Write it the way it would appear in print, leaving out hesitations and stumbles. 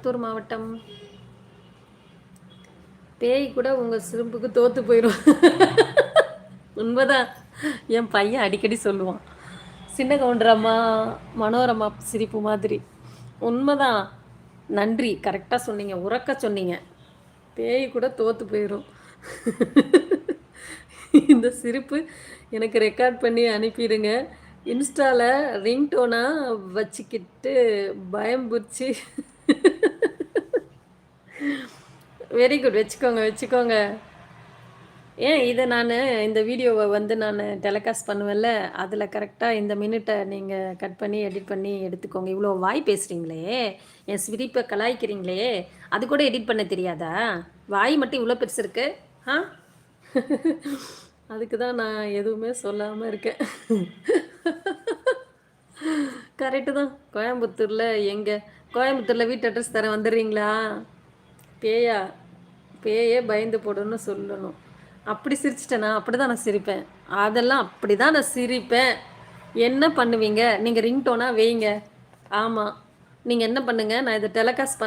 கோயம்புத்தூர் மாவட்டம். பேய் கூட உங்க சிரிப்புக்கு தோத்து போயிடும். உண்மைதான். என் பையன் அடிக்கடி சொல்லுவான். சின்ன கவுண்டரம்மா, மனோரமா சிரிப்பு மாதிரி. உண்மைதான். நன்றி. கரெக்டா சொன்னீங்க. உரக்க சொன்னீங்க. பேய் கூட தோத்து போயிரும். இந்த சிரிப்பு எனக்கு ரெக்கார்ட் பண்ணி அனுப்பிடுங்க. இன்ஸ்டால ரிங்டோனா வச்சுக்கிட்டு பயம்புறுத்தி. Very good. வச்சுக்கோங்க, வச்சுக்கோங்க. ஏன் இதை நான் இந்த வீடியோவை வந்து நான் டெலிகாஸ்ட் பண்ணுவேன்ல, அதில் கரெக்டாக இந்த மினிட்டை நீங்கள் கட் பண்ணி எடிட் பண்ணி எடுத்துக்கோங்க. இவ்வளோ வாய் பேசுகிறீங்களே, என் சிரிப்பை கலாய்க்கிறீங்களே, அது கூட எடிட் பண்ண தெரியாதா? வாய் மட்டும் இவ்வளோ பெருசு இருக்கு. ஆ அதுக்கு தான் நான் எதுவுமே சொல்லாமல் இருக்கேன். கரெக்டு தான். கோயம்புத்தூரில் எங்கே? கோயம்புத்தூரில் வீட்டு அட்ரஸ் தரேன், வந்துடுறீங்களா? பேயா? பேயே பயந்து போடுன்னு சொல்லணும். அப்படி சிரிச்சிட்டேனா? அப்படி தான் நான் சிரிப்பேன். அதெல்லாம் அப்படி தான் நான் சிரிப்பேன். என்ன பண்ணுவீங்க நீங்கள்? ரிங்டோனா வைங்க. ஆமாம், நீங்கள் என்ன பண்ணுங்கள், நான் இதை டெலிகாஸ்ட் பண்ண